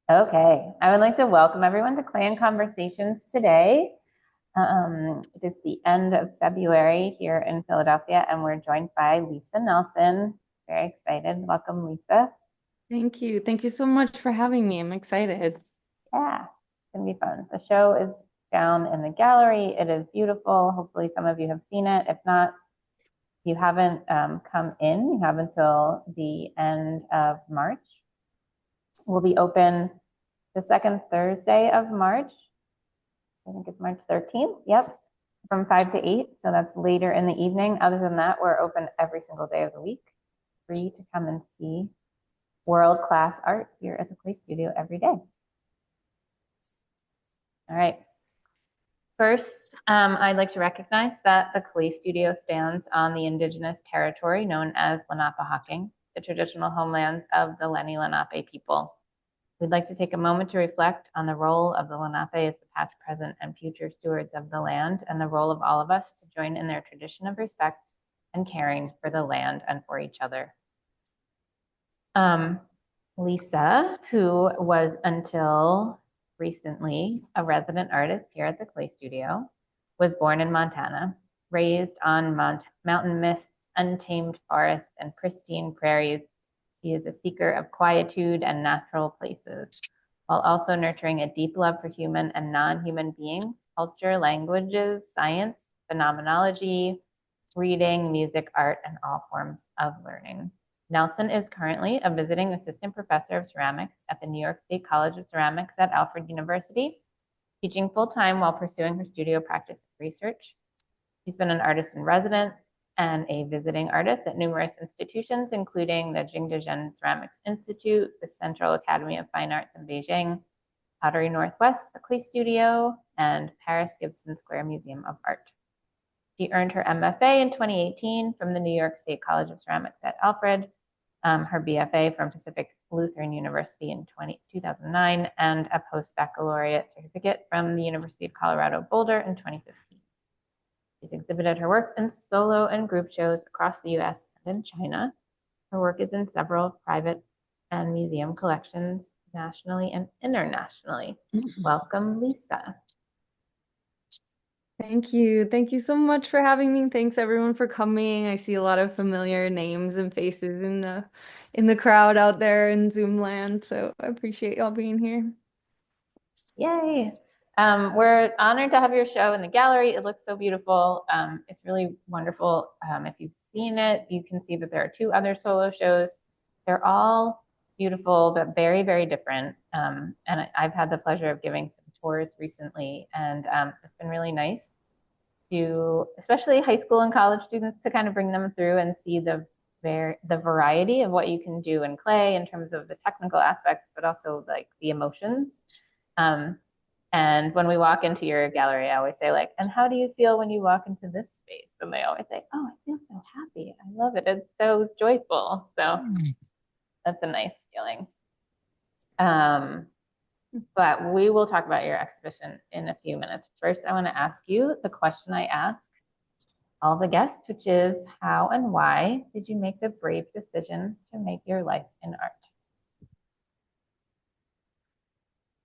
Okay, I would like to welcome everyone to Clay and Conversations today. It is the end of February here in Philadelphia, and we're joined by Liisa Nelson. Very excited. Welcome, Lisa. Thank you. Thank you so much for having me. I'm excited. Yeah, it's gonna be fun. The show is down in the gallery. It is beautiful. Hopefully, some of you have seen it. If not, you haven't come in. You have until the end of March. We'll be open the second Thursday of March. I think it's March 13th. Yep. From 5 to 8. So that's later in the evening. Other than that, we're open every single day of the week. Free to come and see world class art here at the Clay Studio every day. All right. First, I'd like to recognize that the Clay Studio stands on the indigenous territory known as Lenapehoking, the traditional homelands of the Lenni Lenape people. We'd like to take a moment to reflect on the role of the Lenape as the past, present, and future stewards of the land, and the role of all of us to join in their tradition of respect and caring for the land and for each other. Um, Liisa, who was until recently a resident artist here at the Clay Studio, was born in Montana, raised on mountain mists, untamed forests, and pristine prairies. She is a seeker of quietude and natural places, while also nurturing a deep love for human and non-human beings, culture, languages, science, phenomenology, reading, music, art, and all forms of learning. Nelson is currently a visiting assistant professor of ceramics at the New York State College of Ceramics at Alfred University, teaching full-time while pursuing her studio practice and research. She's been an artist in residence and a visiting artist at numerous institutions, including the Jingdezhen Ceramics Institute, the Central Academy of Fine Arts in Beijing, Pottery Northwest, the Clay Studio, and Paris Gibson Square Museum of Art. She earned her MFA in 2018 from the New York State College of Ceramics at Alfred, her BFA from Pacific Lutheran University in 2009, and a post-baccalaureate certificate from the University of Colorado Boulder in 2015. She's exhibited her work in solo and group shows across the US and in China. Her work is in several private and museum collections nationally and internationally. Welcome, Liisa. Thank you. Thank you so much for having me. Thanks everyone for coming. I see a lot of familiar names and faces in the crowd out there in Zoom land, so I appreciate y'all being here. Yay. We're honored to have your show in the gallery. It looks so beautiful. It's really wonderful. If you've seen it, you can see that there are two other solo shows. They're all beautiful, but very, very different. And I've had the pleasure of giving some tours recently, and it's been really nice to, especially high school and college students, to kind of bring them through and see the variety of what you can do in clay in terms of the technical aspects, but also like the emotions. Um, and when we walk into your gallery, I always say like, and how do you feel when you walk into this space? And they always say, oh, I feel so happy. I love it. It's so joyful. So that's a nice feeling. Um, but we will talk about your exhibition in a few minutes. First, I want to ask you the question I ask all the guests, which is how and why did you make the brave decision to make your life in art?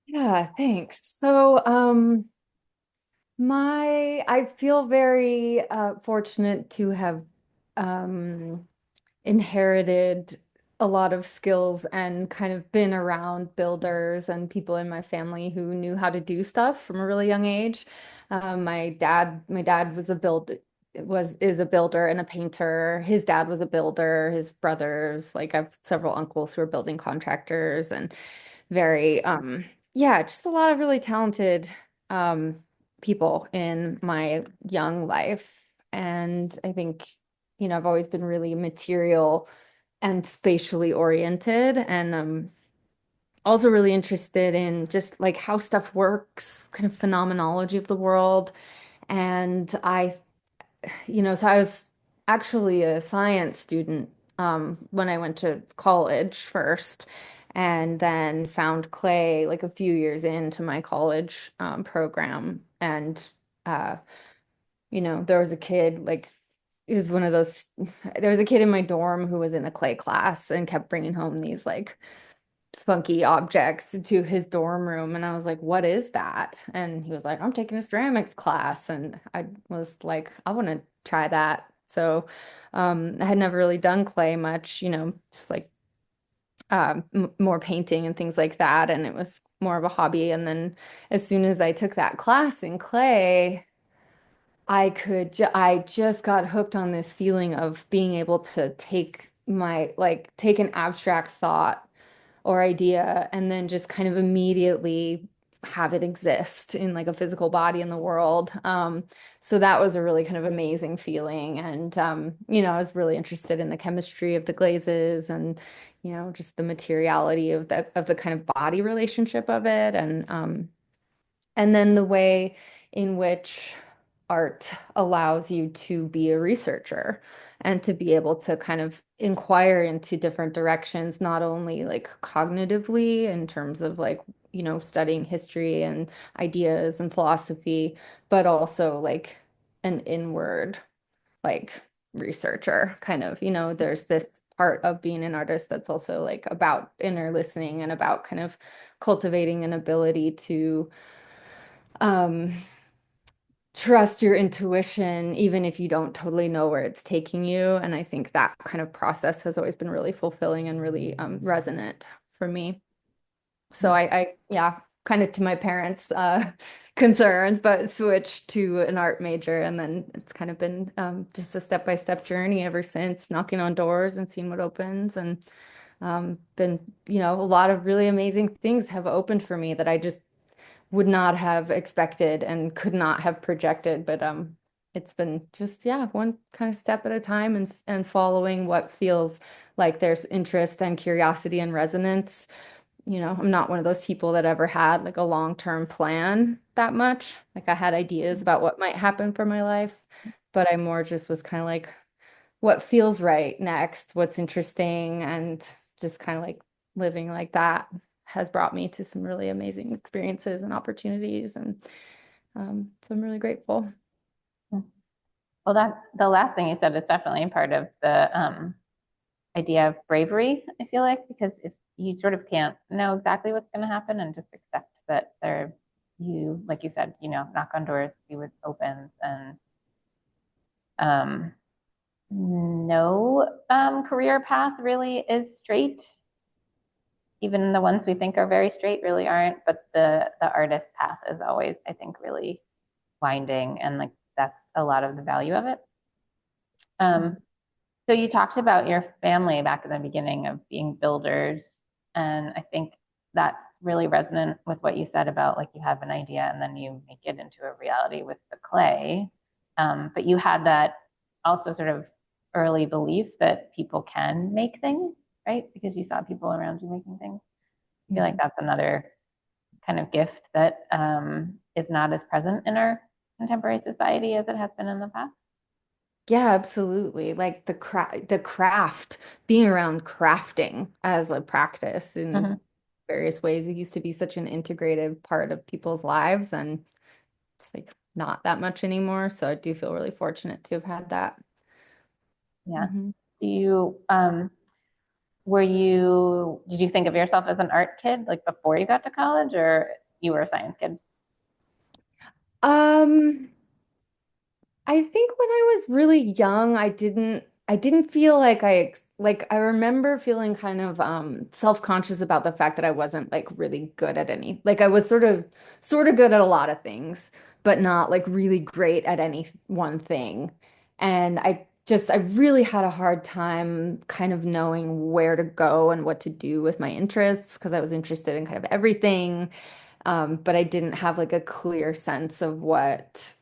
Yeah, thanks. I feel very fortunate to have um inherited a lot of skills and kind of been around builders and people in my family who knew how to do stuff from a really young age. My dad was a is a builder and a painter. His dad was a builder. His brothers, like I have several uncles who are building contractors and very yeah, just a lot of really talented um people in my young life. And I think, I've always been really material and spatially oriented, and also really interested in just like how stuff works, kind of phenomenology of the world. And so I was actually a science student when I went to college first, and then found clay like a few years into my college program. And uh, there was a kid like it was one of those. There was a kid in my dorm who was in a clay class and kept bringing home these like funky objects to his dorm room. And I was like, what is that? And he was like, I'm taking a ceramics class. And I was like, I want to try that. So I had never really done clay much, just like more painting and things like that. And it was more of a hobby. And then as soon as I took that class in clay, I just got hooked on this feeling of being able to take an abstract thought or idea and then just kind of immediately have it exist in like a physical body in the world. So that was a really kind of amazing feeling. And, I was really interested in the chemistry of the glazes and, just the materiality of the kind of body relationship of it. And then the way in which art allows you to be a researcher and to be able to kind of inquire into different directions, not only like cognitively in terms of like, studying history and ideas and philosophy, but also like an inward, like researcher kind of, there's this part of being an artist that's also like about inner listening and about kind of cultivating an ability to um, trust your intuition, even if you don't totally know where it's taking you. And I think that kind of process has always been really fulfilling and really resonant for me. So yeah, kind of to my parents' concerns, but switched to an art major. And then it's kind of been just a step-by-step journey ever since, knocking on doors and seeing what opens. And been, a lot of really amazing things have opened for me that I just would not have expected and could not have projected. But it's been just, yeah, one kind of step at a time and following what feels like there's interest and curiosity and resonance. I'm not one of those people that ever had like a long-term plan that much. Like I had ideas about what might happen for my life, but I more just was kind of like, what feels right next, what's interesting, and just kind of like living like that has brought me to some really amazing experiences and opportunities. And so I'm really grateful. Well, that the last thing you said is definitely part of the idea of bravery, I feel like, because if you sort of can't know exactly what's going to happen and just accept that like you said, knock on doors, see what opens, and um, no career path really is straight. Even the ones we think are very straight really aren't, but the artist path is always, I think, really winding, and like that's a lot of the value of it. Um, So you talked about your family back in the beginning of being builders, and I think that's really resonant with what you said about like you have an idea and then you make it into a reality with the clay. But you had that also sort of early belief that people can make things, right? Because you saw people around you making things. I feel like Mhm. that's another kind of gift that is not as present in our contemporary society as it has been in the past. Yeah, absolutely. Like the craft, being around crafting as a practice in Mhm. various ways. It used to be such an integrated part of people's lives, and it's like not that much anymore. So I do feel really fortunate to have had that. Yeah. Hmm. Do you did you think of yourself as an art kid like before you got to college, or you were a science kid? Um, I think when I was really young, I didn't feel like I remember feeling kind of self-conscious about the fact that I wasn't like really good at any. Like I was sort of good at a lot of things, but not like really great at any one thing. And I really had a hard time kind of knowing where to go and what to do with my interests because I was interested in kind of everything. But I didn't have like a clear sense of what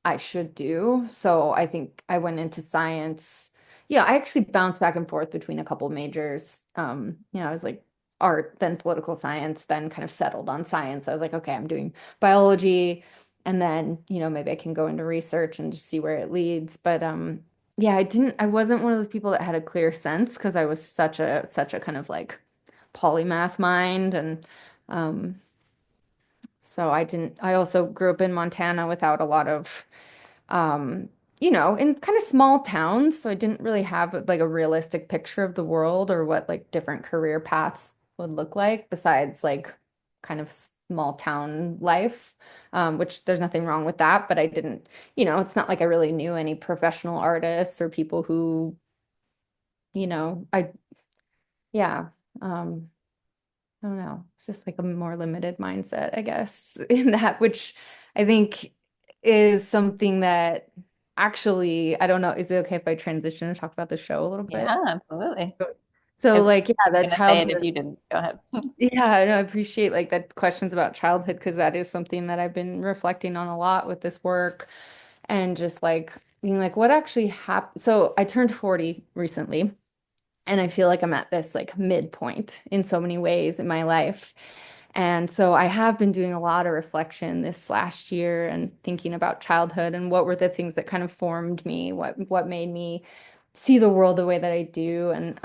I should do. So I think I went into science. Yeah, I actually bounced back and forth between a couple majors. I was like art, then political science, then kind of settled on science. I was like, okay, I'm doing biology, and then, maybe I can go into research and just see where it leads. But yeah, I wasn't one of those people that had a clear sense because I was such a kind of like polymath mind and um so I also grew up in Montana without a lot of, um, in kind of small towns. So I didn't really have like a realistic picture of the world or what like different career paths would look like besides like kind of small town life, which there's nothing wrong with that. But I didn't, it's not like I really knew any professional artists or people who, yeah, um, I don't know. It's just like a more limited mindset, I guess, in that, which I think is something that actually, I don't know, is it okay if I transition and talk about the show a little bit? Yeah, absolutely. So, I like, yeah, was that gonna say it if childhood. you didn't. Go ahead. Yeah, I know, I appreciate like that questions about childhood because that is something that I've been reflecting on a lot with this work and just like being like, what actually happened? So I turned 40 recently, and I feel like I'm at this like midpoint in so many ways in my life. And so I have been doing a lot of reflection this last year and thinking about childhood and what were the things that kind of formed me, what made me see the world the way that I do. And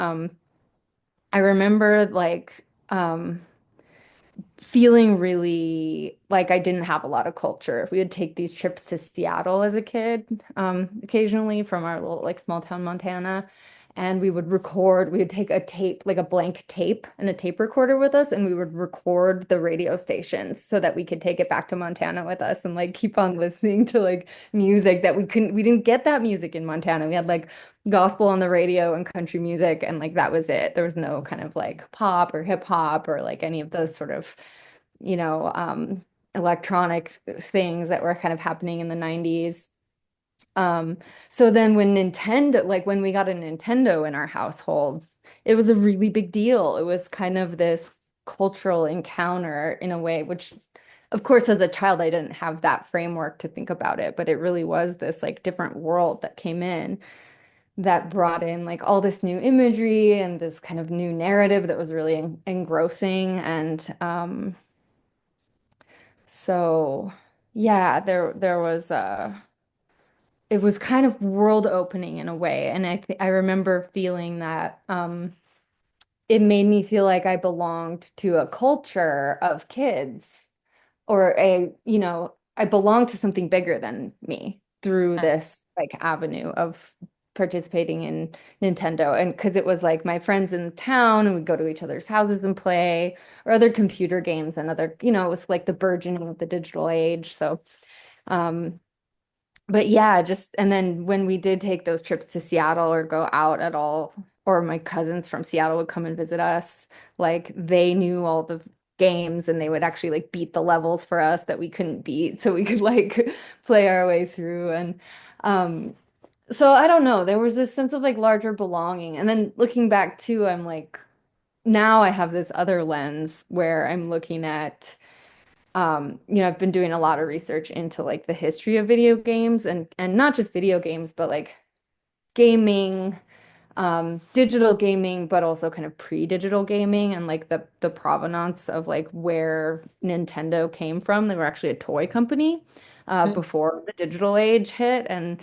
I remember like feeling really like I didn't have a lot of culture. We would take these trips to Seattle as a kid, occasionally from our little like small town Montana. And we would record, we would take a tape, like a blank tape and a tape recorder with us, and we would record the radio stations so that we could take it back to Montana with us and like keep on listening to like music that we didn't get that music in Montana. We had like gospel on the radio and country music, and like that was it. There was no kind of like pop or hip hop or like any of those sort of you know, um, electronic things that were kind of happening in the 90s. Um, so then when Nintendo, like when we got a Nintendo in our household, it was a really big deal. It was kind of this cultural encounter in a way, which of course, as a child, I didn't have that framework to think about it, but it really was this like different world that came in that brought in like all this new imagery and this kind of new narrative that was really engrossing. And so yeah, there was it was kind of world opening in a way. And I remember feeling that it made me feel like I belonged to a culture of kids or I belonged to something bigger than me through this like avenue of participating in Nintendo. And because it was like my friends in town and we'd go to each other's houses and play or other computer games and other, it was like the burgeoning of the digital age. So, um, but yeah, just and then when we did take those trips to Seattle or go out at all, or my cousins from Seattle would come and visit us, like they knew all the games and they would actually like beat the levels for us that we couldn't beat, so we could like play our way through. And um, so I don't know, there was this sense of like larger belonging. And then looking back too, I'm like, now I have this other lens where I'm looking at I've been doing a lot of research into like the history of video games and not just video games, but like gaming, digital gaming, but also kind of pre-digital gaming and like the provenance of like where Nintendo came from. They were actually a toy company before the digital age hit, and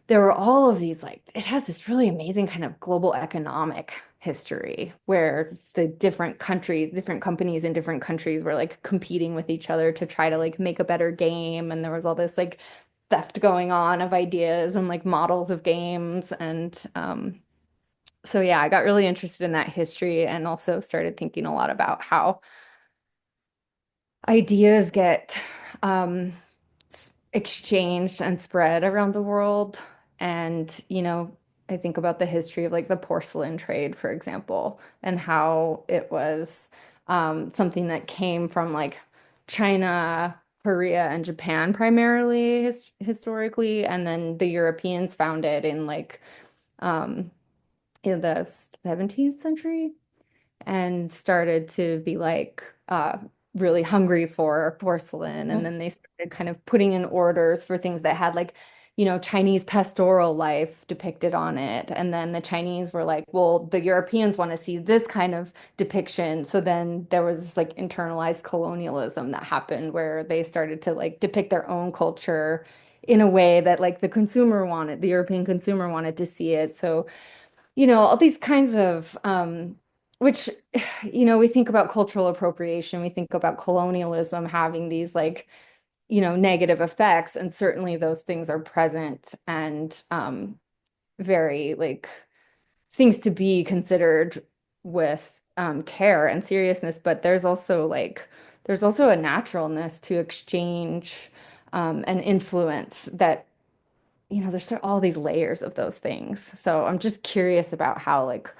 there were all of these like it has this really amazing kind of global economic history where the different countries, different companies in different countries were like competing with each other to try to like make a better game. And there was all this like theft going on of ideas and like models of games. And so yeah, I got really interested in that history and also started thinking a lot about how ideas get um, exchanged and spread around the world. And, I think about the history of like the porcelain trade, for example, and how it was something that came from like China, Korea, and Japan primarily historically. And then the Europeans found it in like um, in the 17th century and started to be like really hungry for porcelain. And then they started kind of putting in orders for things that had like, Chinese pastoral life depicted on it. And then the Chinese were like, well, the Europeans want to see this kind of depiction. So then there was this like internalized colonialism that happened where they started to like depict their own culture in a way that like the European consumer wanted to see it. So all these kinds of, which, we think about cultural appropriation, we think about colonialism having these like, negative effects, and certainly those things are present and very like things to be considered with care and seriousness, but there's also a naturalness to exchange and influence that, there's sort of all these layers of those things. So I'm just curious about how like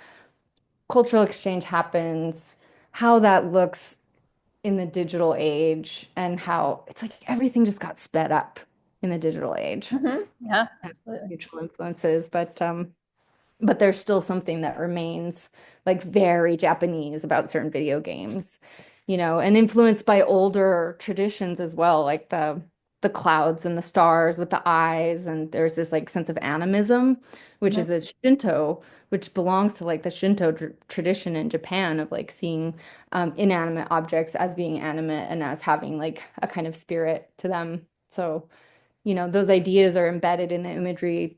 cultural exchange happens, how that looks in the digital age, and how it's like everything just got sped up in the digital age. Yeah, Has absolutely. mutual influences, but there's still something that remains like very Japanese about certain video games, and influenced by older traditions as well, like the clouds and the stars with the eyes, and there's this like sense of animism, which Mhm. is a Shinto, which belongs to like the Shinto tradition in Japan of like seeing inanimate objects as being animate and as having like a kind of spirit to them. So, those ideas are embedded in the imagery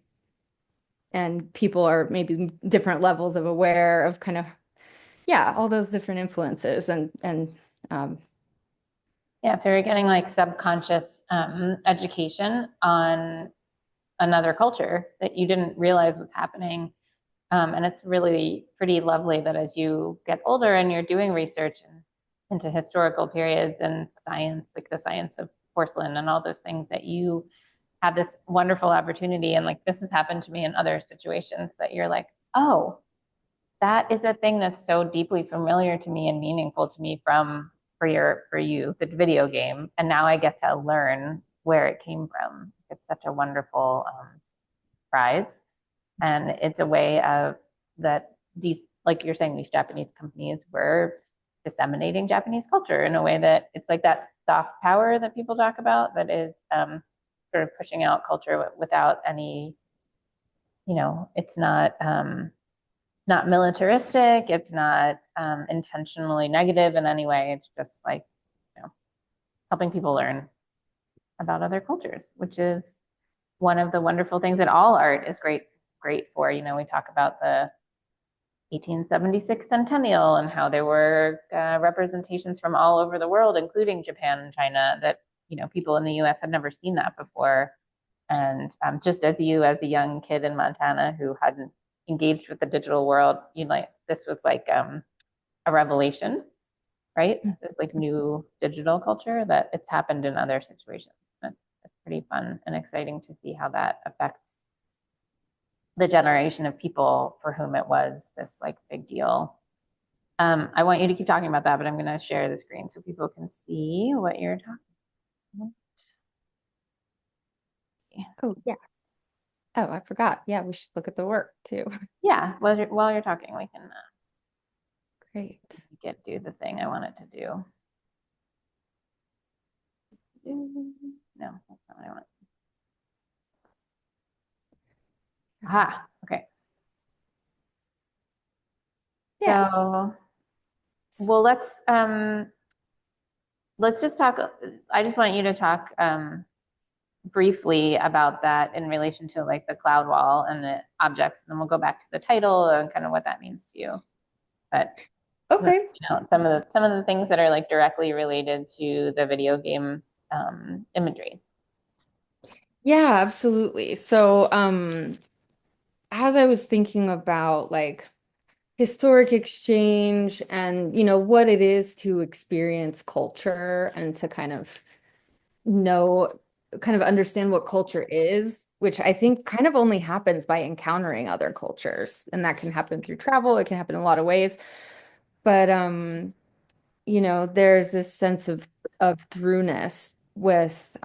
and people are maybe different levels of aware of kind of yeah all those different influences and um Yeah, so you're getting like subconscious education on another culture that you didn't realize was happening. And it's really pretty lovely that as you get older and you're doing research into historical periods and science, like the science of porcelain and all those things, that you have this wonderful opportunity. And like this has happened to me in other situations that you're like, oh, that is a thing that's so deeply familiar to me and meaningful to me from for you, the video game. And now I get to learn where it came from. It's such a wonderful prize. And it's a way of that these, like you're saying, these Japanese companies were disseminating Japanese culture in a way that it's like that soft power that people talk about that is sort of pushing out culture without any, it's not militaristic. It's not intentionally negative in any way. It's just like, helping people learn about other cultures, which is one of the wonderful things that all art is great for. We talk about the 1876 centennial and how there were representations from all over the world, including Japan and China, that people in the U.S. had never seen that before. And just as you, as a young kid in Montana who hadn't engaged with the digital world, this was like a revelation, right? It's like new digital culture that it's happened in other situations. It's pretty fun and exciting to see how that affects the generation of people for whom it was this like big deal. I want you to keep talking about that, but I'm going to share the screen so people can see what you're talking about. oh yeah oh I forgot, yeah, we should look at the work too. Yeah, while you're talking, we can Great. do the thing I wanted to do. No, that's not what I want. Aha, okay. Yeah. So, well, let's just talk. I just want you to talk briefly about that in relation to like the cloud wall and the objects, and then we'll go back to the title and kind of what that means to you. But Okay. some of the things that are like directly related to the video game imagery. Yeah, absolutely. So as I was thinking about like historic exchange and what it is to experience culture and to know kind of understand what culture is, which I think kind of only happens by encountering other cultures. And that can happen through travel, it can happen in a lot of ways. But there's this sense of throughness with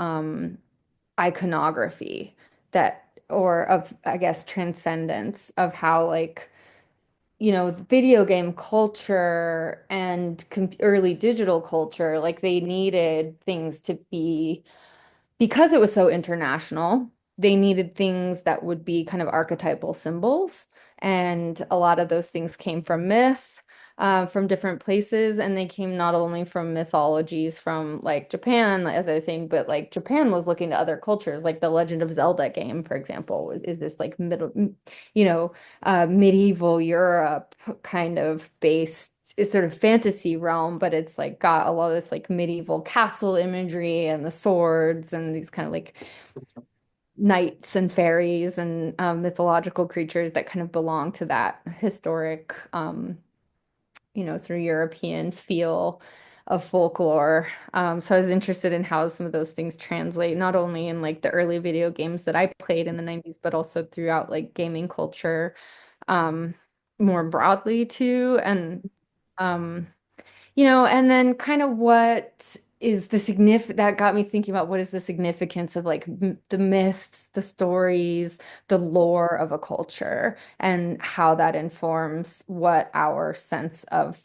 iconography that or of I guess transcendence of how like video game culture and early digital culture, like they needed things to be because it was so international, they needed things that would be kind of archetypal symbols. And a lot of those things came from myth, from different places. And they came not only from mythologies from like Japan, as I was saying, but like Japan was looking to other cultures, like the Legend of Zelda game, for example, is this like medieval Europe kind of based it's sort of fantasy realm, but it's like got a lot of this like medieval castle imagery and the swords and these kind of like knights and fairies and mythological creatures that kind of belong to that historic sort of European feel of folklore. So I was interested in how some of those things translate, not only in like the early video games that I played in the 90s, but also throughout like gaming culture, um, more broadly too. Um, and then kind of what is the significant that got me thinking about what is the significance of like the myths, the stories, the lore of a culture, and how that informs what our sense of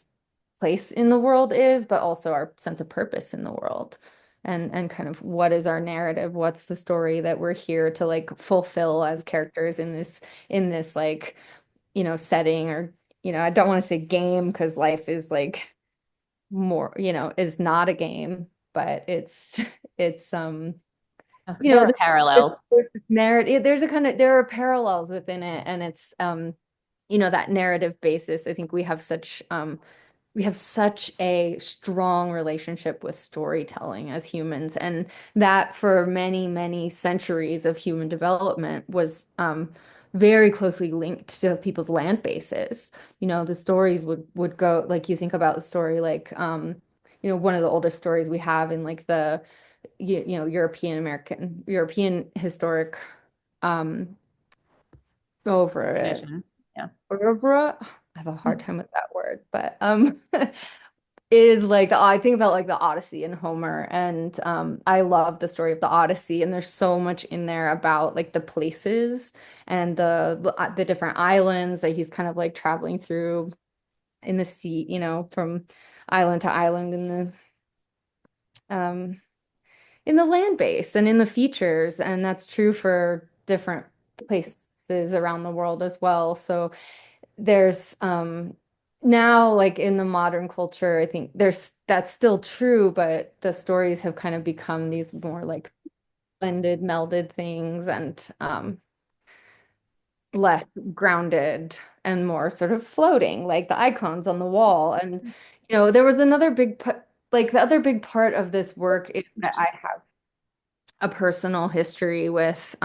place in the world is, but also our sense of purpose in the world. And kind of what is our narrative? What's the story that we're here to like fulfill as characters in this like, setting or, I don't want to say game because life is like more, is not a game, but it's There are this parallels. there's this narrative, there are parallels within it, and it's that narrative basis. I think we have such a strong relationship with storytelling as humans, and that for many, many centuries of human development was very closely linked to people's land bases. The stories would go like you think about the story like one of the oldest stories we have in like the European historic um over it. Tradition. Yeah. Oeuvre. I have a hard time with that word, but is like I think about like the Odyssey and Homer, and I love the story of the Odyssey, and there's so much in there about like the places and the different islands that he's kind of like traveling through in the sea, from island to island um in the land base and in the features, and that's true for different places around the world as well. So there's now like in the modern culture, I think that's still true, but the stories have kind of become these more like blended, melded things, and less grounded and more sort of floating, like the icons on the wall. And there was another like the other big part of this work is that I have a personal history with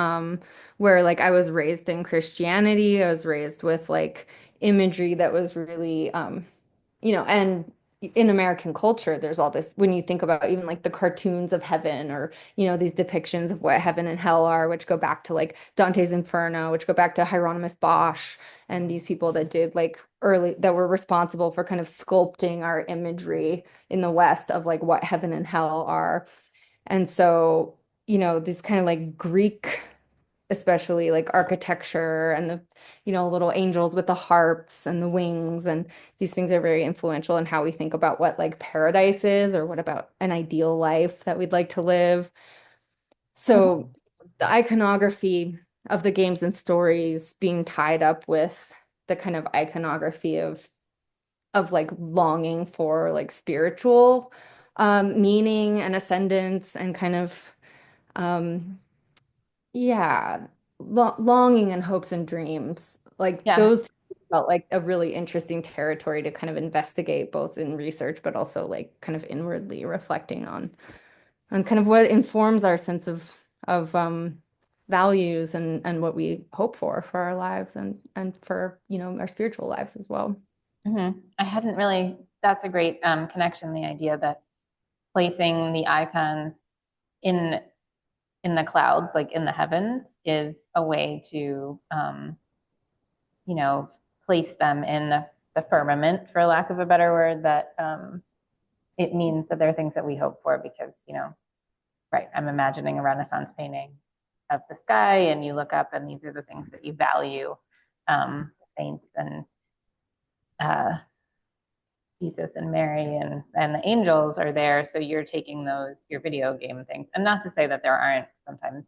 where like I was raised in Christianity. I was raised with like imagery that was really and in American culture, there's all this when you think about even like the cartoons of heaven or these depictions of what heaven and hell are, which go back to like Dante's Inferno, which go back to Hieronymus Bosch and these people that did like early that were responsible for kind of sculpting our imagery in the West of like what heaven and hell are. And so, these kind of like Greek, especially like architecture and the, little angels with the harps and the wings. And these things are very influential in how we think about what like paradise is or what about an ideal life that we'd like to live. Mhm. So the iconography of the games and stories being tied up with the kind of iconography of like longing for like spiritual meaning and ascendance and kind of um, yeah, longing and hopes and dreams. Like Yeah. those felt like a really interesting territory to kind of investigate both in research, but also like kind of inwardly reflecting on kind of what informs our sense of values and what we hope for our lives and for, our spiritual lives as well. I hadn't really, that's a great connection, the idea that placing the icons in in the clouds, like in the heavens, is a way to you know, place them in the firmament, for lack of a better word, that it means that they're things that we hope for because, right, I'm imagining a Renaissance painting of the sky and you look up and these are the things that you value, saints and uh, Jesus and Mary and the angels are there. So you're taking those, your video game things. And not to say that there aren't sometimes,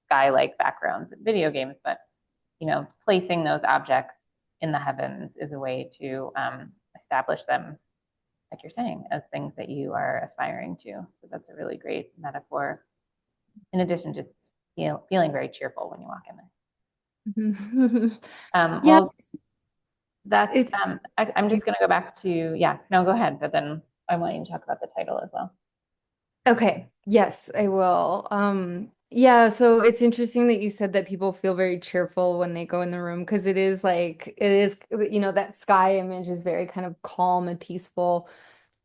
sky-like backgrounds in video games, but, placing those objects in the heavens is a way to establish them, like you're saying, as things that you are aspiring to. So that's a really great metaphor. In addition, just feeling very cheerful when you walk in there. Yeah, Well, that's, it's I'm just going to go back to, yeah, no, go ahead. But then I want you to talk about the title as well. okay. Yes, I will. Yeah, so it's interesting that you said that people feel very cheerful when they go in the room because it is, that sky image is very kind of calm and peaceful.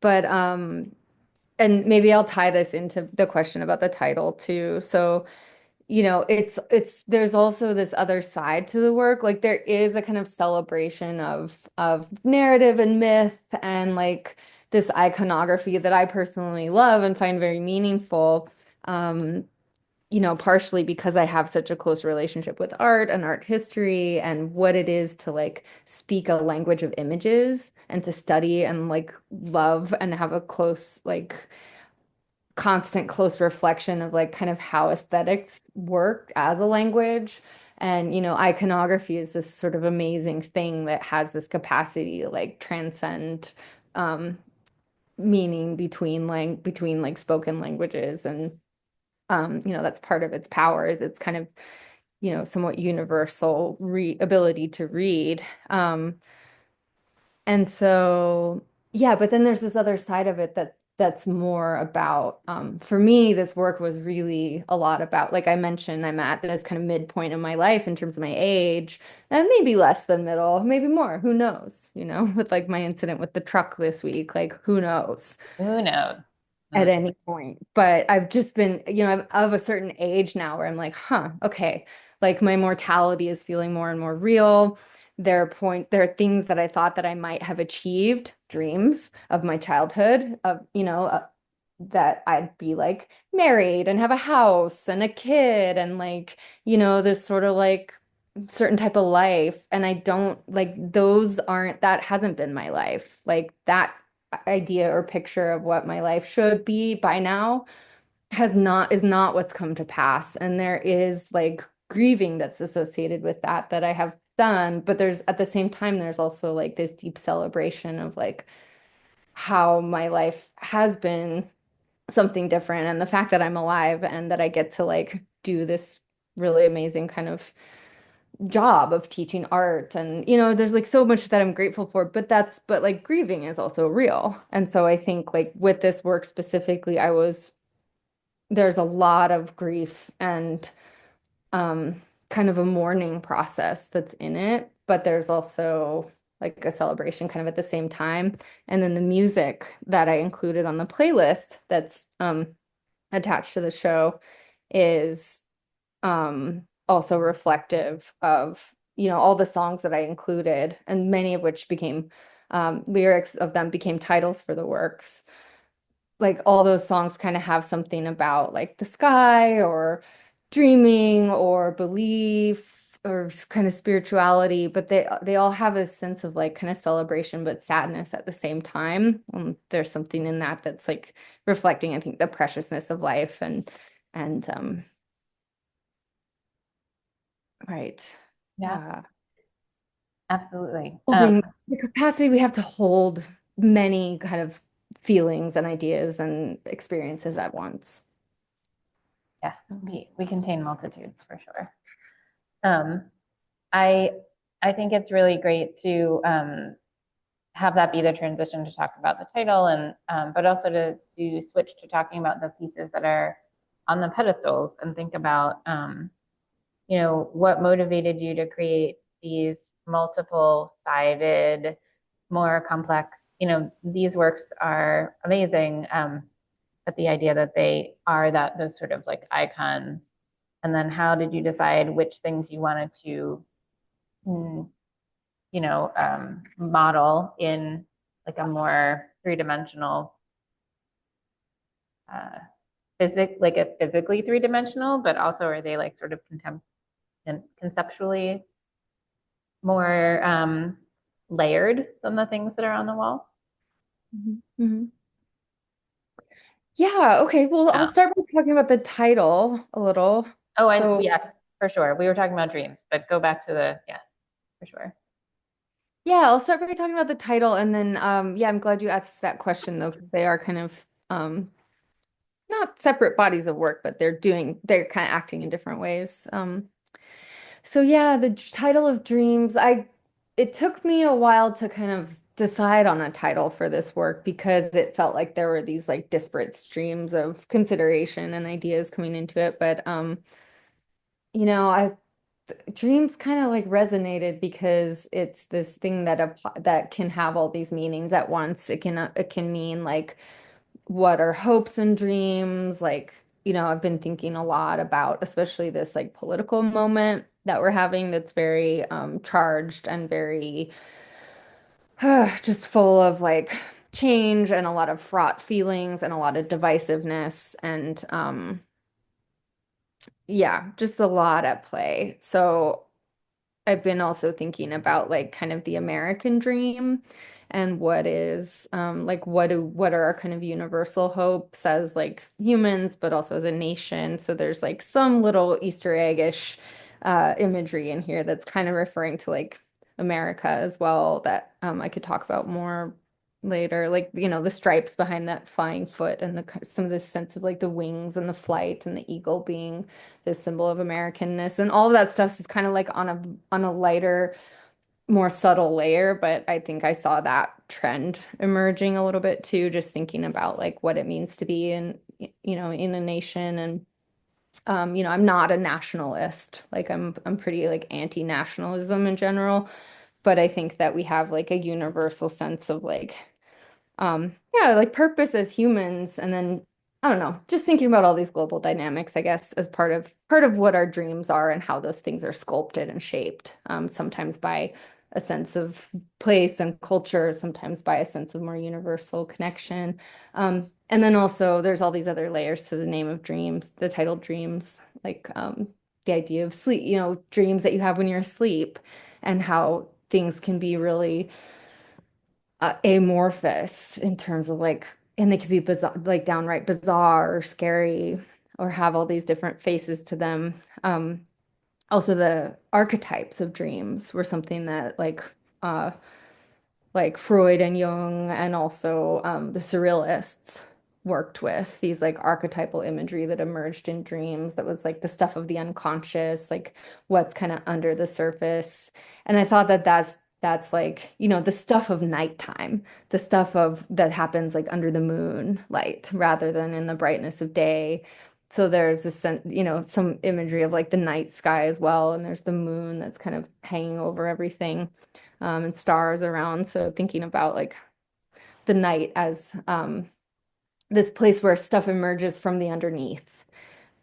But and maybe I'll tie this into the question about the title too. So, it's there's also this other side to the work. Like there is a kind of celebration of narrative and myth and like this iconography that I personally love and find very meaningful. Um, partially because I have such a close relationship with art and art history and what it is to like speak a language of images and to study and like love and have a close, like constant close reflection of like kind of how aesthetics work as a language. And, iconography is this sort of amazing thing that has this capacity to like transcend um, meaning between like spoken languages and that's part of its power is its kind of, somewhat universal re ability to read. And so, yeah, but then there's this other side of it that's more about, for me, this work was really a lot about, like I mentioned, I'm at this kind of midpoint in my life in terms of my age, and maybe less than middle, maybe more, who knows, with like my incident with the truck this week, like who knows? Who knows? At Mm. any point. But I've just been, I'm of a certain age now where I'm like, huh, okay, like my mortality is feeling more and more real. There are things that I thought that I might have achieved, dreams of my childhood, that I'd be like married and have a house and a kid and like, this sort of like certain type of life. And I don't like that hasn't been my life. Like that idea or picture of what my life should be by now is not what's come to pass. And there is like grieving that's associated with that I have done. But there's at the same time, there's also like this deep celebration of like how my life has been something different and the fact that I'm alive and that I get to like do this really amazing kind of job of teaching art and there's like so much that I'm grateful for but like grieving is also real. And so I think like with this work specifically there's a lot of grief and um kind of a mourning process that's in it, but there's also like a celebration kind of at the same time. And then the music that I included on the playlist that's attached to the show is also reflective of, all the songs that I included, and many of which became lyrics of them became titles for the works. Like all those songs kind of have something about like the sky or dreaming or belief or kind of spirituality, but they all have a sense of like kind of celebration but sadness at the same time. There's something in that that's like reflecting, I think, the preciousness of life and right. Yeah, Yeah. absolutely. Holding the capacity we have to hold many kind of feelings and ideas and experiences at once. Yeah, we contain multitudes for sure. Um, I I think it's really great to have that be the transition to talk about the title and but also to switch to talking about the pieces that are on the pedestals and think about what motivated you to create these multiple sided, more complex. These works are amazing, but the idea that they are those sort of like icons, and then how did you decide which things you wanted to mm, model in like a more three-dimensional uh, like a physically three-dimensional, but also are they like sort of conceptually more layered than the things that are on the wall? Mhm. Mhm. Yeah, okay. Well, I'll Oh, start by talking about the title a little. oh, and So, yes, for sure. We were talking about dreams, but go back to the yes, for sure. yeah, I'll start by talking about the title and then yeah, I'm glad you asked that question though, 'cause they are kind of not separate bodies of work, but they're kind of acting in different ways. So yeah, the title of Dreams, it took me a while to kind of decide on a title for this work because it felt like there were these like disparate streams of consideration and ideas coming into it. But I dreams kind of like resonated because it's this thing that can have all these meanings at once. It can mean like what are hopes and dreams? Like, I've been thinking a lot about especially this like political moment that we're having that's very charged and very just full of like change and a lot of fraught feelings and a lot of divisiveness and yeah, just a lot at play. So I've been also thinking about like kind of the American dream and what is like what are our kind of universal hopes as like humans, but also as a nation. So there's like some little Easter egg-ish imagery in here that's kind of referring to like America as well that I could talk about more later. Like, the stripes behind that flying foot and some of this sense of like the wings and the flight and the eagle being this symbol of Americanness and all of that stuff is kind of like on a lighter, more subtle layer, but I think I saw that trend emerging a little bit too, just thinking about like what it means to be in a nation and I'm not a nationalist. Like I'm pretty like anti-nationalism in general, but I think that we have like a universal sense of like yeah, like purpose as humans, and then I don't know, just thinking about all these global dynamics, I guess, as part of what our dreams are and how those things are sculpted and shaped, sometimes by a sense of place and culture, sometimes by a sense of more universal connection. And then also there's all these other layers to the name of dreams, the title dreams, like the idea of sleep, dreams that you have when you're asleep, and how things can be really amorphous in terms of like, and they could be bizarre, like downright bizarre or scary, or have all these different faces to them. Also, the archetypes of dreams were something that like Freud and Jung and also the surrealists worked with these like archetypal imagery that emerged in dreams that was like the stuff of the unconscious, like what's kind of under the surface. And I thought that that's like, the stuff of nighttime, the stuff of that happens like under the moon light rather than in the brightness of day. So there's this sense, some imagery of like the night sky as well, and there's the moon that's kind of hanging over everything and stars around. So thinking about like the night as this place where stuff emerges from the underneath.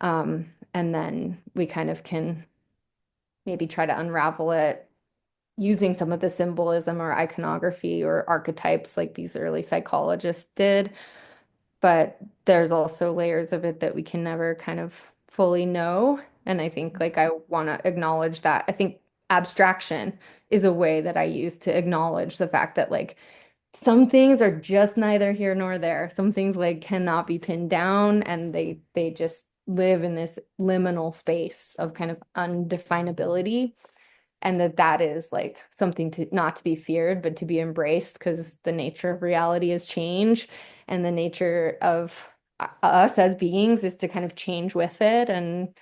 And then we kind of can maybe try to unravel it using some of the symbolism or iconography or archetypes like these early psychologists did. But there's also layers of it that we can never kind of fully know. And I think like I want to acknowledge that. I think abstraction is a way that I use to acknowledge the fact that like some things are just neither here nor there. Some things like cannot be pinned down and they just live in this liminal space of kind of undefinability, and that is like something to not to be feared but to be embraced because the nature of reality is change, and the nature of us as beings is to kind of change with it. And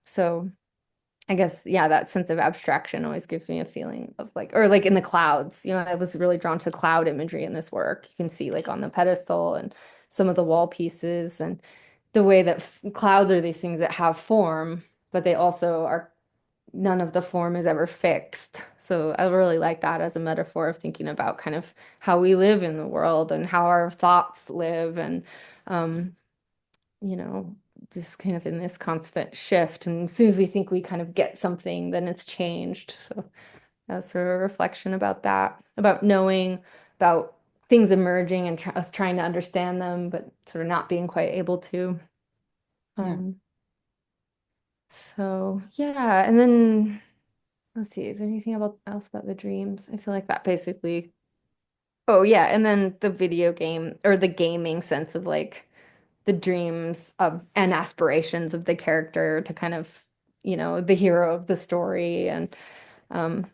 so I guess, yeah, that sense of abstraction always gives me a feeling of like, or like in the clouds, I was really drawn to cloud imagery in this work. You can see like on the pedestal and some of the wall pieces, and the way that clouds are these things that have form, but they also are, none of the form is ever fixed. So I really like that as a metaphor of thinking about kind of how we live in the world and how our thoughts live, and um, you know, just kind of in this constant shift. And as soon as we think we kind of get something, then it's changed. So that's sort of a reflection about that, about knowing, about things emerging and tr us trying to understand them, but sort of not being quite able to. Hmm. Um, so yeah, and then let's see, is there anything else about the dreams? I feel like that basically. Oh yeah, and then the video game or the gaming sense of like the dreams of and aspirations of the character to kind of, the hero of the story. And um,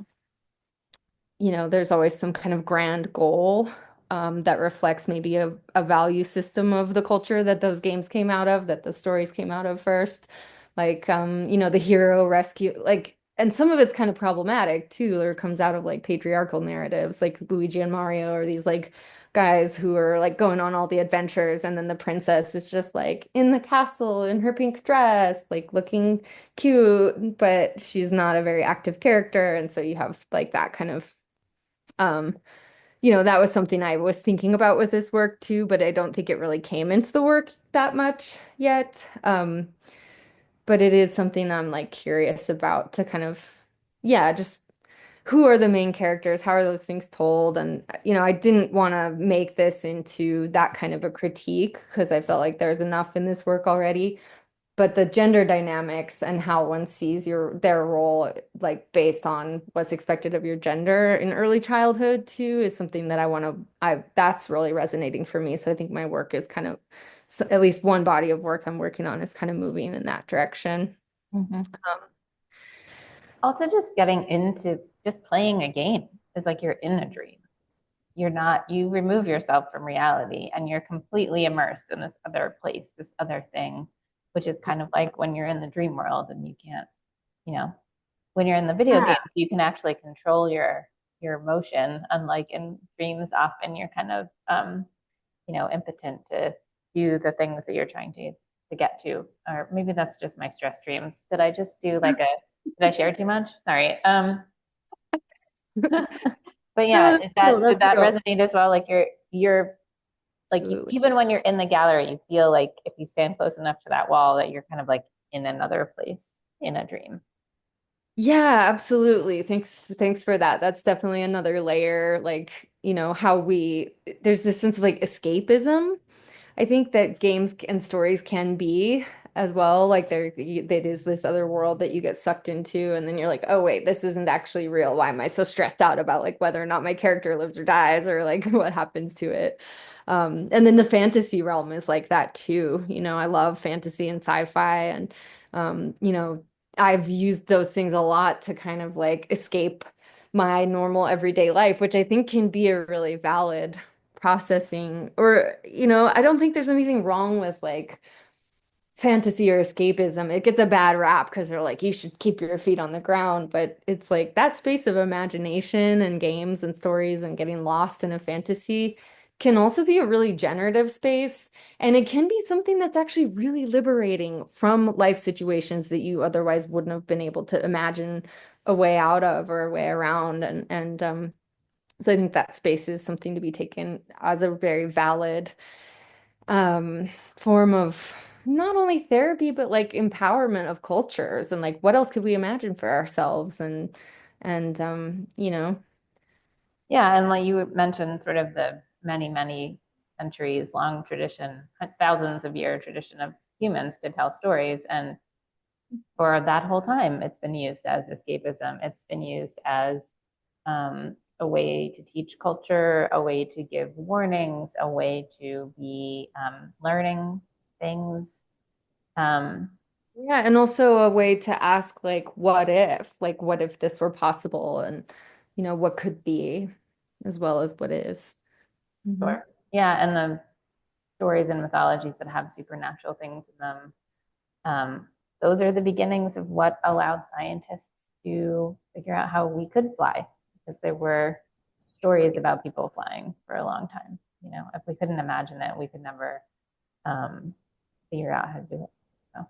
there's always some kind of grand goal that reflects maybe a value system of the culture that those games came out of, that the stories came out of first. Like the hero rescue, like and some of it's kind of problematic too, or comes out of like patriarchal narratives, like Luigi and Mario, or these like guys who are like going on all the adventures, and then the princess is just like in the castle in her pink dress, like looking cute, but she's not a very active character, and so you have like that kind of um that was something I was thinking about with this work too, but I don't think it really came into the work that much yet. But it is something I'm like curious about to kind of, yeah, just who are the main characters? How are those things told? And, I didn't want to make this into that kind of a critique because I felt like there's enough in this work already. But the gender dynamics and how one sees their role, like based on what's expected of your gender in early childhood too, is something that that's really resonating for me. So I think my work is kind of, so at least one body of work I'm working on is kind of moving in that direction. Mhm. Um, Also, just getting into just playing a game is like you're in a dream. You're not, you remove yourself from reality and you're completely immersed in this other place, this other thing, which is kind of like when you're in the dream world and you can't, you know, when you're in the video yeah. games, you can actually control your emotion, unlike in dreams, often you're kind of impotent to do the things that you're trying to get to. Or maybe that's just my stress dreams. Did I just do like a did I share too much? Sorry. But yeah, No, did that's that real. resonate as well? Like you're like Absolutely. even when you're in the gallery, you feel like if you stand close enough to that wall that you're kind of like in another place in a dream. Yeah, absolutely. Thanks for that. That's definitely another layer, like, how there's this sense of like escapism. I think that games and stories can be as well. Like it is this other world that you get sucked into, and then you're like, oh wait, this isn't actually real. Why am I so stressed out about like whether or not my character lives or dies or like what happens to it? And then the fantasy realm is like that too. I love fantasy and sci-fi, and I've used those things a lot to kind of like escape my normal everyday life, which I think can be a really valid processing or I don't think there's anything wrong with like fantasy or escapism. It gets a bad rap because they're like you should keep your feet on the ground, but it's like that space of imagination and games and stories and getting lost in a fantasy can also be a really generative space, and it can be something that's actually really liberating from life situations that you otherwise wouldn't have been able to imagine a way out of or a way around, and so I think that space is something to be taken as a very valid form of not only therapy, but like empowerment of cultures and like what else could we imagine for ourselves and Yeah, and like you mentioned, sort of the many, many centuries long tradition, thousands of year tradition of humans to tell stories. And for that whole time, it's been used as escapism. It's been used as a way to teach culture, a way to give warnings, a way to be learning things. Um, yeah, and also a way to ask like what if this were possible and what could be as well as what is. Hmm. sure. Yeah, and the stories and mythologies that have supernatural things in them. Um, those are the beginnings of what allowed scientists to figure out how we could fly, because there were stories about people flying for a long time. If we couldn't imagine it, we could never um, figure out how to do it. So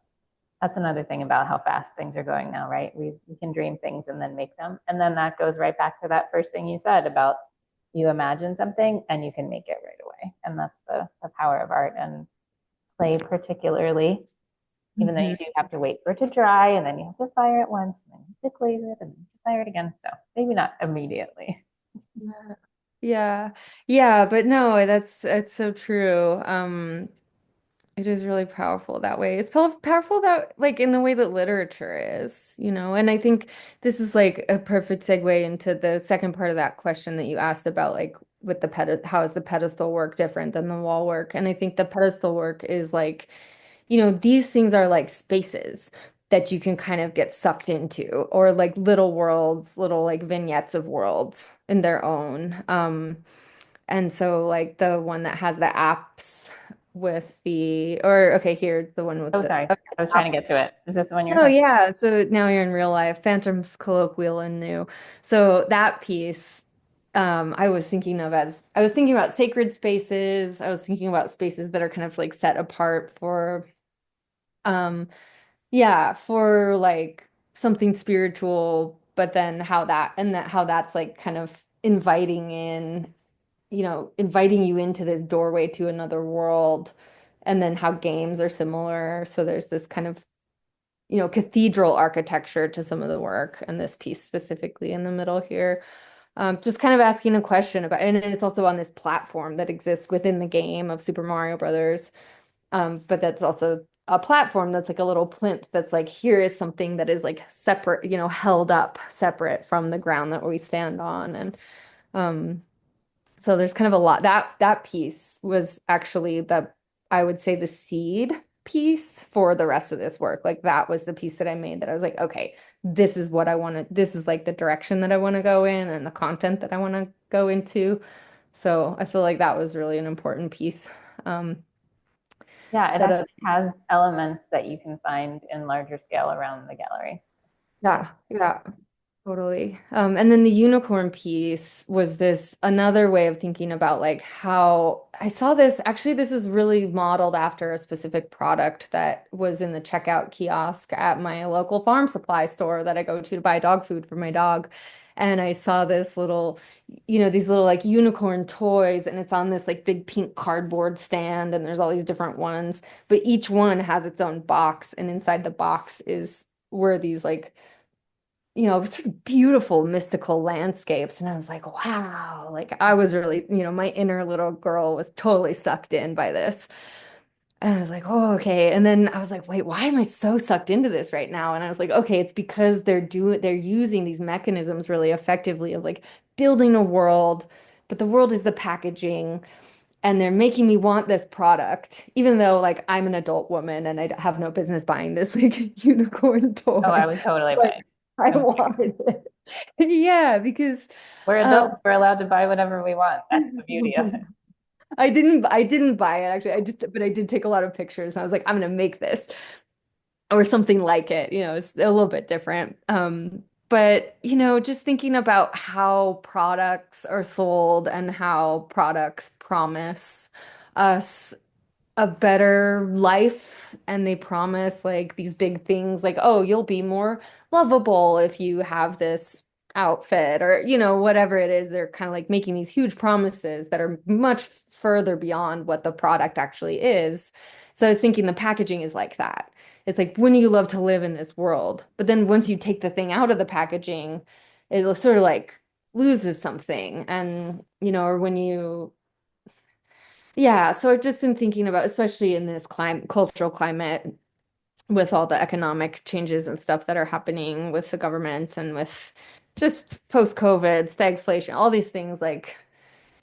that's another thing about how fast things are going now, right? We can dream things and then make them. And then that goes right back to that first thing you said about you imagine something and you can make it right away. And that's the power of art and play, particularly, even though Hmm. you do have to wait for it to dry and then you have to fire it once and then you have to glaze it and then fire it again. So maybe not immediately. Yeah. Yeah. Yeah, but no, that's so true. It is really powerful that way. It's powerful that like in the way that literature is, and I think this is like a perfect segue into the second part of that question that you asked about like with the how is the pedestal work different than the wall work? And I think the pedestal work is like, these things are like spaces that you can kind of get sucked into or like little worlds, little like vignettes of worlds in their own. And so like the one that has the apps with the, or okay, here, the one with Oh, the, sorry. okay, I was trying to top. get to it. Is this the one you're Oh talking yeah, so now you're in real life. Phantom's colloquial and new. So that piece, I was thinking about sacred spaces. I was thinking about spaces that are kind of like set apart for, um, yeah, for like something spiritual, but then how that's like kind of inviting in, inviting you into this doorway to another world, and then how games are similar. So there's this kind of cathedral architecture to some of the work, and this piece specifically in the middle here. Just kind of asking a question about, and it's also on this platform that exists within the game of Super Mario Brothers. But that's also a platform that's like a little plinth that's like, here is something that is like separate, held up separate from the ground that we stand on. And um, so there's kind of a lot. That piece was actually I would say the seed piece for the rest of this work. Like that was the piece that I made that I was like, okay, this is what I want to, this is like the direction that I want to go in and the content that I want to go into. So I feel like that was really an important piece. Um, Yeah, it that actually has elements that you can find in larger scale around the gallery. Yeah, yeah. Totally. And then the unicorn piece was this another way of thinking about like how I saw this. Actually, this is really modeled after a specific product that was in the checkout kiosk at my local farm supply store that I go to buy dog food for my dog. And I saw this little, these little like unicorn toys, and it's on this like big pink cardboard stand, and there's all these different ones, but each one has its own box, and inside the box is where these like sort of beautiful mystical landscapes. And I was like, wow, like I was really, my inner little girl was totally sucked in by this. And I was like, oh, okay. And then I was like, wait, why am I so sucked into this right now? And I was like, okay, it's because they're using these mechanisms really effectively of like building a world, but the world is the packaging. And they're making me want this product, even though like I'm an adult woman and I have no business buying this like unicorn Oh, I toy. would totally But buy it. I I would pick it. wanted it. Yeah, because We're um, adults. We're allowed to buy whatever we want. That's the beauty of it. I didn't buy it actually. But I did take a lot of pictures. And I was like, I'm gonna make this or something like it. It's a little bit different. But just thinking about how products are sold and how products promise us a better life, and they promise like these big things like, oh, you'll be more lovable if you have this outfit, or whatever it is. They're kind of like making these huge promises that are much further beyond what the product actually is. So I was thinking the packaging is like that. It's like, wouldn't you love to live in this world? But then once you take the thing out of the packaging, it'll sort of like loses something. And or when you yeah, so I've just been thinking about, especially in this cultural climate, with all the economic changes and stuff that are happening with the government and with just post-COVID, stagflation, all these things, like,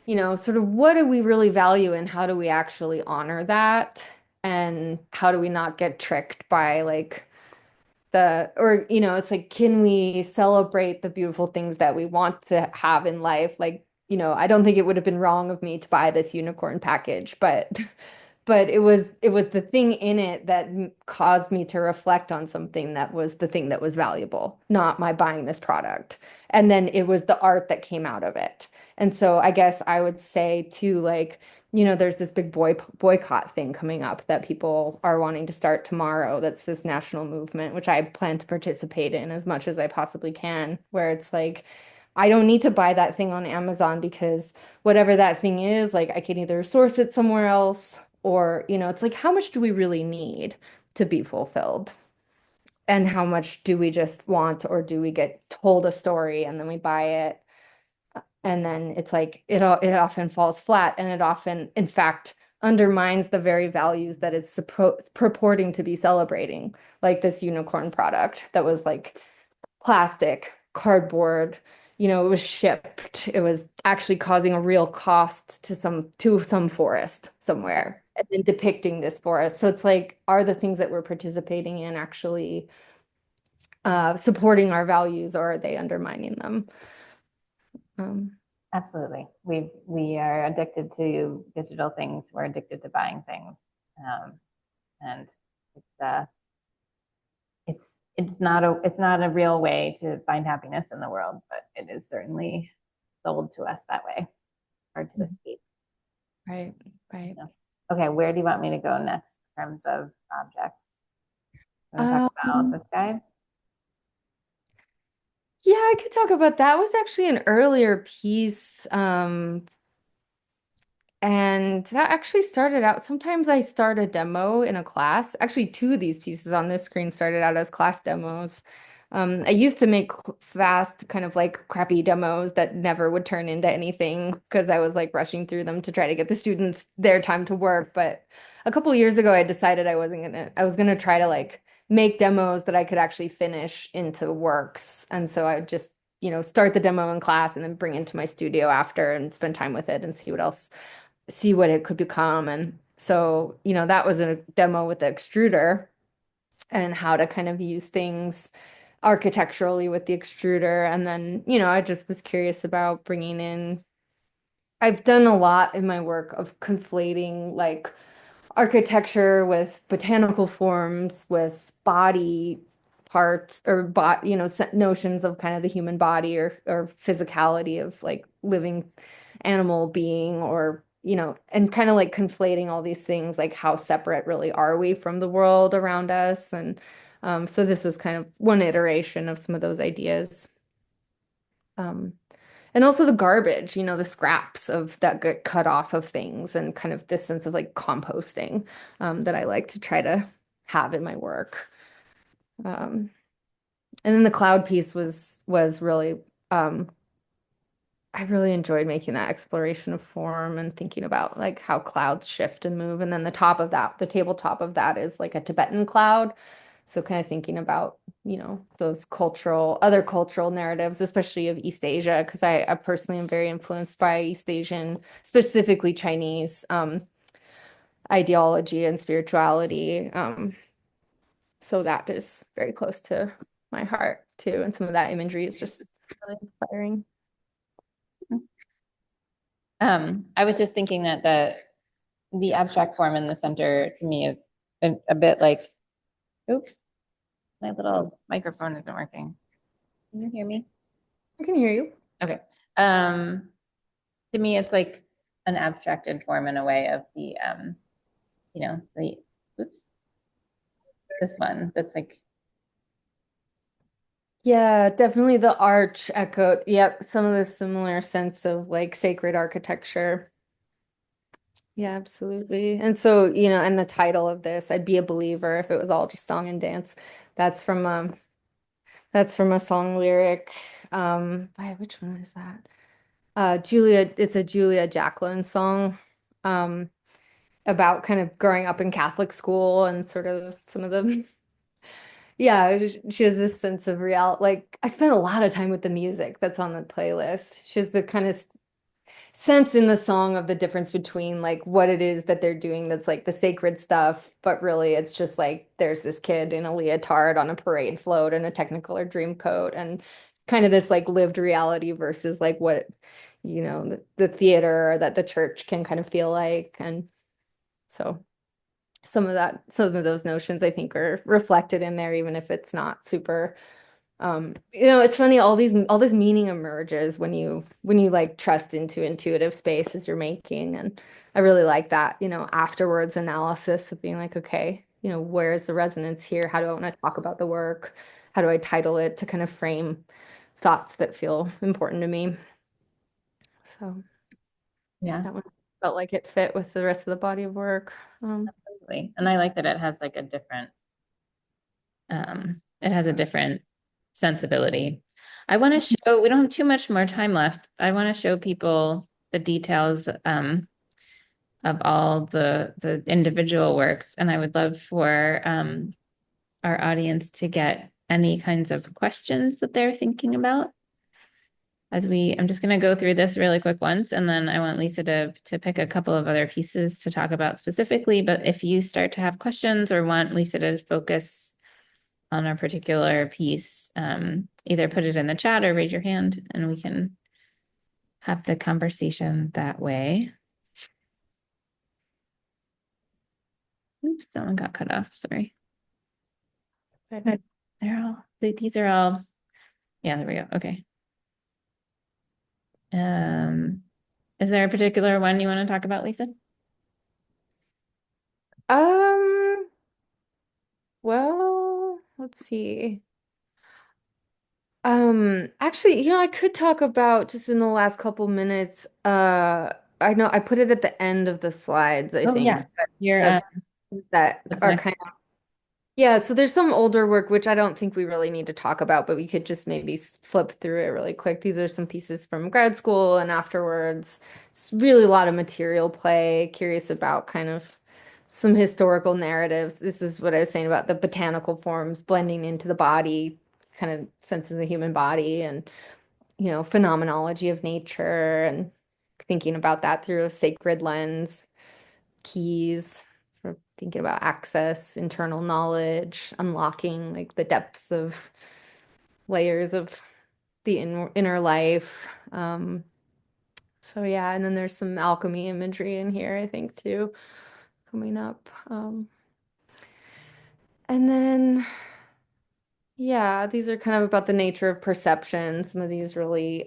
sort of what do we really value and how do we actually honor that? And how do we not get tricked by like it's like, can we celebrate the beautiful things that we want to have in life? Like, I don't think it would have been wrong of me to buy this unicorn package, but but it was the thing in it that caused me to reflect on something that was the thing that was valuable, not my buying this product. And then it was the art that came out of it. And so I guess I would say too, like, there's this big boycott thing coming up that people are wanting to start tomorrow. That's this national movement, which I plan to participate in as much as I possibly can, where it's like, I don't need to buy that thing on Amazon because whatever that thing is, like I can either source it somewhere else, or, it's like, how much do we really need to be fulfilled? And how much do we just want, or do we get told a story and then we buy it? And then it's like it often falls flat, and it often, in fact, undermines the very values that it's purporting to be celebrating, like this unicorn product that was like plastic, cardboard, it was shipped. It was actually causing a real cost to some forest somewhere, and then depicting this forest. So it's like, are the things that we're participating in actually supporting our values, or are they undermining them? Um, Absolutely. We are addicted to digital things. We're addicted to buying things. Um, and it's it's not a real way to find happiness in the world, but it is certainly sold to us that way. Hard to Mhm. escape. Right, right. You know? Okay, where do you want me to go next in terms of objects? I'm going to talk about Um, this guy. yeah, I could talk about that. Was actually an earlier piece. And that actually started out, sometimes I start a demo in a class. Actually, two of these pieces on this screen started out as class demos. I used to make fast, kind of like crappy demos that never would turn into anything because I was like rushing through them to try to get the students their time to work. But a couple years ago, I decided I was gonna try to like make demos that I could actually finish into works. And so I would just, start the demo in class and then bring it into my studio after and spend time with it and see what it could become. And so, that was a demo with the extruder and how to kind of use things architecturally with the extruder. And then, I just was curious about bringing in, I've done a lot in my work of conflating like architecture with botanical forms, with body parts or notions of kind of the human body or physicality of like living animal being or and kind of like conflating all these things like how separate really are we from the world around us. And so this was kind of one iteration of some of those ideas. um, and also the garbage, the scraps of that get cut off of things and kind of this sense of like composting that I like to try to have in my work. Um, and then the cloud piece was really I really enjoyed making that exploration of form and thinking about like how clouds shift and move. And then the tabletop of that is like a Tibetan cloud. So kind of thinking about, those other cultural narratives, especially of East Asia, because I personally am very influenced by East Asian, specifically Chinese, ideology and spirituality. So that is very close to my heart too. And some of that imagery is just really inspiring. I was just thinking that the abstract form in the center to me is a bit like, oops, my little microphone isn't working. Can you hear me? I can hear you. Okay. Um, to me, it's like an abstracted form in a way of the oops, this one that's like, Yeah, definitely the arch echoed. Yep, some of the similar sense of like sacred architecture. Yeah, absolutely. And so, and the title of this, I'd be a believer if it was all just song and dance. That's from that's from a song lyric. By which one is that? It's a Julia Jacqueline song. Um, about kind of growing up in Catholic school and sort of some of the yeah, she has this sense of real. Like I spent a lot of time with the music that's on the playlist. She has the kind of sense in the song of the difference between like what it is that they're doing that's like the sacred stuff, but really it's just like there's this kid in a leotard on a parade float and a Technicolor dream coat and kind of this like lived reality versus like what the theater that the church can kind of feel like. And so some of those notions I think are reflected in there, even if it's not super. It's funny, all this meaning emerges when you like trust into intuitive space as you're making. And I really like that, afterwards analysis of being like, okay, where's the resonance here? How do I want to talk about the work? How do I title it to kind of frame thoughts that feel important to me? So yeah, that one felt like it fit with the rest of the body of work. absolutely. And I like that it has a different sensibility. I want to show, we don't have too much more time left. I want to show people the details of all the individual works, and I would love for our audience to get any kinds of questions that they're thinking about. I'm just going to go through this really quick once, and then I want Liisa to pick a couple of other pieces to talk about specifically. But if you start to have questions or want Liisa to focus on a particular piece, either put it in the chat or raise your hand, and we can have the conversation that way. Oops, someone got cut off. Sorry. Okay. But these are all, yeah, there we go. Okay. Um, is there a particular one you want to talk about, Lisa? Um, well, let's see. Actually, I could talk about just in the last couple minutes. I know I put it at the end of the slides, I Oh think, yeah. You're that that what's are next? kind of yeah, so there's some older work which I don't think we really need to talk about, but we could just maybe flip through it really quick. These are some pieces from grad school and afterwards. It's really a lot of material play, curious about kind of some historical narratives. This is what I was saying about the botanical forms blending into the body, kind of sense of the human body and, phenomenology of nature and thinking about that through a sacred lens, keys for thinking about access, internal knowledge, unlocking like the depths of layers of the inner life. So yeah, and then there's some alchemy imagery in here, I think, too, coming up. And then yeah, these are kind of about the nature of perception. Some of these really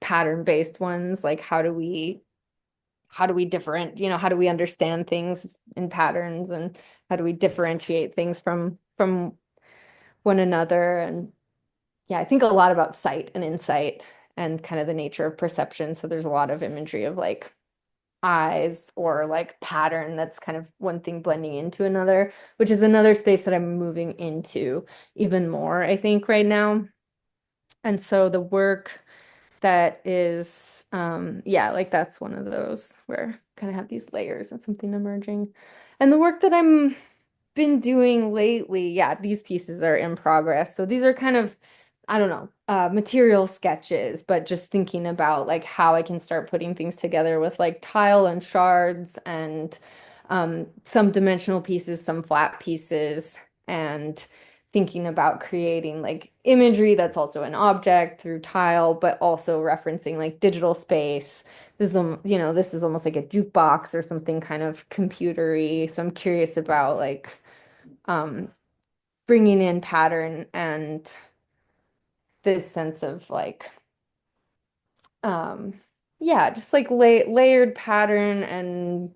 pattern-based ones, like how do we how do we understand things in patterns and how do we differentiate things from one another? And yeah, I think a lot about sight and insight and kind of the nature of perception. So there's a lot of imagery of like eyes or like pattern that's kind of one thing blending into another, which is another space that I'm moving into even more, I think, right now. And so the work that is yeah, like that's one of those where kind of have these layers and something emerging. And the work that I'm been doing lately, yeah, these pieces are in progress. So these are kind of, I don't know, material sketches, but just thinking about like how I can start putting things together with like tile and shards and some dimensional pieces, some flat pieces, and thinking about creating like imagery that's also an object through tile, but also referencing like digital space. This is, this is almost like a jukebox or something kind of computery. So I'm curious about like um, bringing in pattern and this sense of like, um, yeah, just like layered pattern and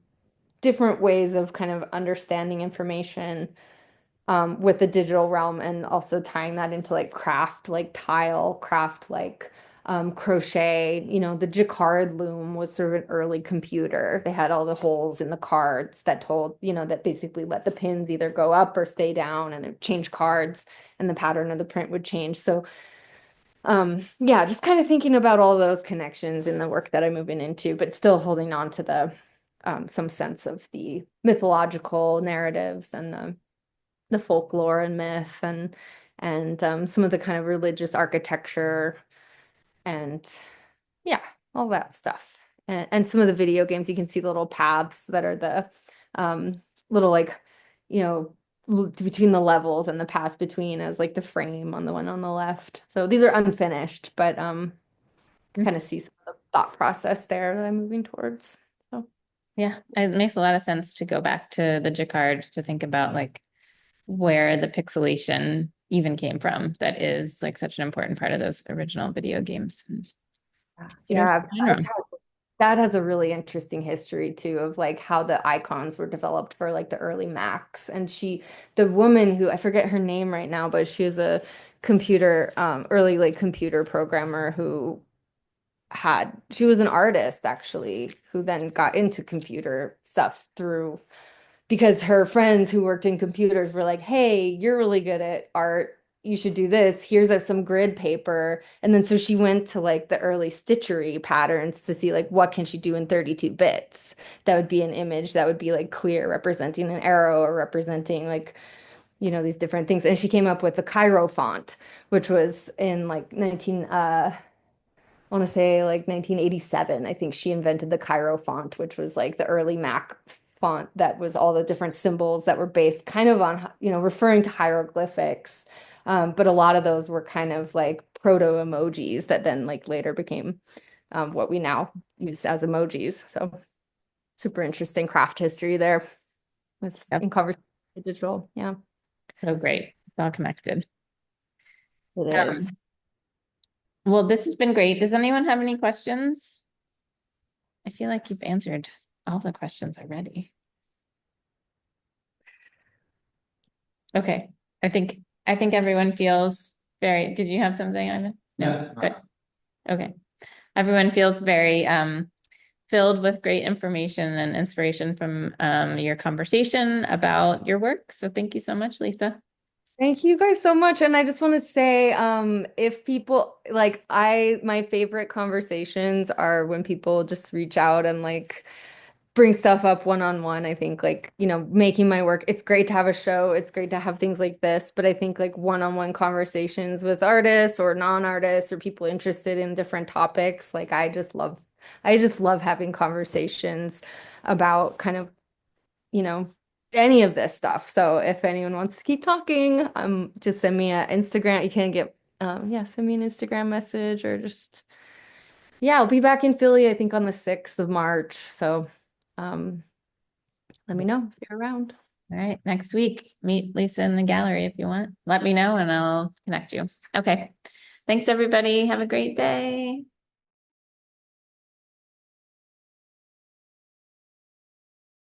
different ways of kind of understanding information with the digital realm and also tying that into like craft, like tile, craft, like crochet. The Jacquard loom was sort of an early computer. They had all the holes in the cards that told, that basically let the pins either go up or stay down and it change cards and the pattern of the print would change. So yeah, just kind of thinking about all those connections in the work that I'm moving into, but still holding on to the some sense of the mythological narratives and the folklore and myth and some of the kind of religious architecture and yeah, all that stuff. And some of the video games, you can see the little paths that are the little like, you know, between the levels and the paths between as like the frame on the one on the left. So these are unfinished, but kind of see some of the thought process there that I'm moving towards. So Yeah, it makes a lot of sense to go back to the Jacquard to think about like where the pixelation even came from. That is like such an important part of those original video games. You don't yeah, find them. that has a really interesting history too of like how the icons were developed for like the early Macs. And the woman who I forget her name right now, but she was a early like computer programmer who she was an artist actually, who then got into computer stuff because her friends who worked in computers were like, hey, you're really good at art. You should do this. Here's some grid paper. And then so she went to like the early stitchery patterns to see like what can she do in 32 bits. That would be an image that would be like clear, representing an arrow or representing like, these different things. And she came up with the Cairo font, which was in like 19 I want to say like 1987. I think she invented the Cairo font, which was like the early Mac font that was all the different symbols that were based kind of on, referring to hieroglyphics. But a lot of those were kind of like proto emojis that then like later became what we now use as emojis. So super interesting craft history there with Yep. in conversation with digital. Yeah, So great. It's all connected. it is. Um, well, this has been great. Does anyone have any questions? I feel like you've answered all the questions already. Okay. I think everyone feels very, did you have something, Ivan? No, good. Okay. Everyone feels very filled with great information and inspiration from your conversation about your work. So thank you so much, Lisa. Thank you guys so much. And I just want to say, if people like my favorite conversations are when people just reach out and like bring stuff up one-on-one. I think like, making my work, it's great to have a show. It's great to have things like this, but I think like one-on-one conversations with artists or non-artists or people interested in different topics, like I just love having conversations about kind of, you know, any of this stuff. So if anyone wants to keep talking, just send me an Instagram. You can get yeah, send me an Instagram message or just yeah, I'll be back in Philly, I think on the 6th of March. So um let me know if you're around. All right, next week, meet Lisa in the gallery if you want. Let me know and I'll connect you. Okay. Thanks, everybody. Have a great day.